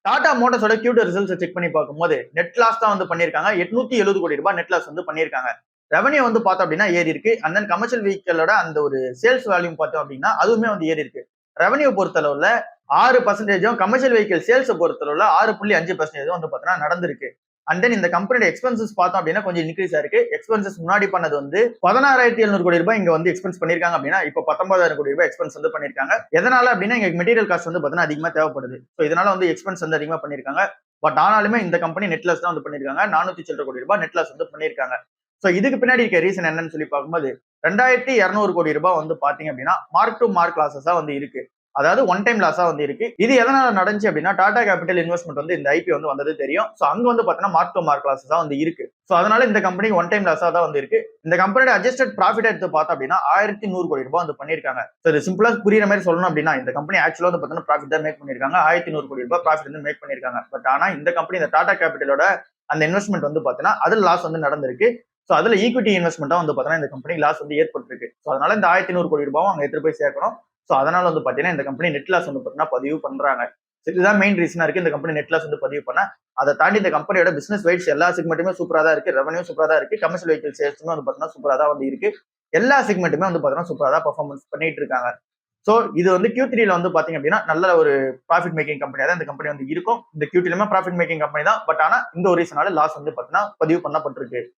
Tata மோட்டார்ஸோட Q2 results check பண்ணி பார்க்கும்போது net loss தான் வந்து பண்ணியிருக்காங்க. 870 கோடி ரூபாய் நெட் லாஸ் வந்து பண்ணியிருக்காங்க. ரெவன்யூ வந்து பார்த்தோம் அப்படின்னா ஏறி இருக்கு. அண்ட் தென் கமர்ஷியல் வெஹிக்கிளோட அந்த ஒரு சேல்ஸ் வேல்யூம் பார்த்தோம் அப்படின்னா அதுவுமே வந்து ஏறி இருக்கு. ரெவன்யூ பொறுத்தளவுல 6% கமர்ஷியல் வெஹிக்கிள் சேல்ஸ் பொறுத்தளவுல 6.5% வந்து பார்த்தீங்கன்னா நடந்திருக்கு. அண்ட் தென் இந்த கம்பெனியோட எக்ஸ்பென்சஸ் பார்த்தோம் அப்படின்னா கொஞ்சம் இன்க்ரீஸ் ஆயிருக்கு. எக்ஸ்பென்சஸ் முன்னாடி பண்ணது வந்து 16,700 கோடி ரூபாய் இங்க வந்து எக்ஸ்பென்ஸ் பண்ணிருக்காங்க அப்படின்னா இப்போ 19,000 கோடி ரூபாய் எக்ஸ்பென்ஸ் வந்து பண்ணிருக்காங்க. எதனால அப்படின்னா இங்க மெட்டீரியல் காஸ்ட் வந்து பார்த்தீங்கன்னா அதிகமா தேவைப்படுது. ஸோ இதனால வந்து எக்ஸ்பென்ஸ் வந்து அதிகமா பண்ணிருக்காங்க. பட் ஆனாலுமே இந்த கம்பெனி நெட் லாஸ் தான் வந்து பண்ணிருக்காங்க. 400 சில்லற கோடி ரூபாய் நெட் லாஸ் வந்து பண்ணிருக்காங்க. சோ இதுக்கு பின்னாடி இருக்க ரீசன் என்னன்னு சொல்லி பார்க்கும்போது 2,200 கோடி ரூபாய் வந்து பாத்தீங்க அப்படின்னா மார்க் டு மார்க் லாசஸா வந்து இருக்கு. அதாவது ஒன் டைம் லாஸா வந்து இருக்கு. இது எதனால நடந்துச்சு அப்படின்னா டாடா கேபிட்டல் இன்வெஸ்ட்மெண்ட் வந்து இந்த ஐபி வந்து வந்தது தெரியும். சோ அங்க வந்து பாத்தீங்கன்னா மார்க் டு மார்க் லாஸஸா வந்து இருக்கு. சோ அதனால இந்த கம்பெனி ஒன் டைம் லாஸா தான் வந்து இருக்கு. இந்த கம்பெனியோட அட்ஜஸ்டட் ப்ராஃபிட் எடுத்து பார்த்தோம் அப்படின்னா 1,100 கோடி ரூபாய் வந்து பண்ணிருக்காங்க. சோ இது சிம்பிளா புரியுற மாதிரி சொல்லணும் அப்படின்னா இந்த கம்பெனி ஆக்சுவலா வந்து பாத்தீங்கன்னா ப்ராஃபிட் தான் மேக் பண்ணிருக்காங்க. 1,100 கோடி ரூபாய் ப்ராஃபிட் வந்து மேக் பண்ணிருக்காங்க. பட் ஆனா இந்த கம்பெனி இந்த டாடா கேபிட்டலோட அந்த இன்வெஸ்ட்மெண்ட் வந்து பாத்தீங்கன்னா அதுல லாஸ் வந்து நடந்திருக்கு. சோ அதுல ஈக்விட்டி இன்வெஸ்ட்மெண்டா வந்து பாத்தீங்கன்னா இந்த கம்பெனி லாஸ் வந்து ஏற்பட்டிருக்கு. சோ அதனால இந்த 1,100 கோடி ரூபாயும் அவங்க எடுத்து போய் சேர்க்கணும். சோ அதனால வந்து பாத்தீங்கன்னா இந்த கம்பெனி நெட் லாஸ் வந்து பாத்தீங்கன்னா பதிவு பண்றாங்க. இதுதான் மெயின் ரீசனா இருக்கு இந்த கம்பெனி நெட் லாஸ் வந்து பதிவு பண்ண. அதை தாண்டி இந்த கம்பெனியோட பிசினஸ் வைட்ஸ் எல்லா செக்மெண்ட்டுமே சூப்பரா தான் இருக்கு. ரெவன்யூ சூப்பரா தான் இருக்கு. கமர்ஷியல் வெஹிக்கிள் சேல்ஸுமே வந்து பாத்தீங்கன்னா சூப்பரா தான் வந்து இருக்கு. எல்லா செக்மெண்ட்டுமே வந்து பாத்தீங்கன்னா சூப்பரா தான் பெர்ஃபார்மன்ஸ் பண்ணிட்டு இருக்காங்க. சோ இது வந்து Q3ல வந்து பாத்தீங்க அப்படின்னா நல்ல ஒரு ப்ராஃபிட் மேக்கிங் கம்பெனியா தான் இந்த கம்பெனி வந்து இருக்கும். இந்த Q2லயுமே ப்ராஃபிட் மேக்கிங் கம்பெனி தான். பட் ஆனா இந்த ஒரு ரீசனால லாஸ் வந்து பாத்தீங்கன்னா பதிவு பண்ணப்பட்டிருக்கு.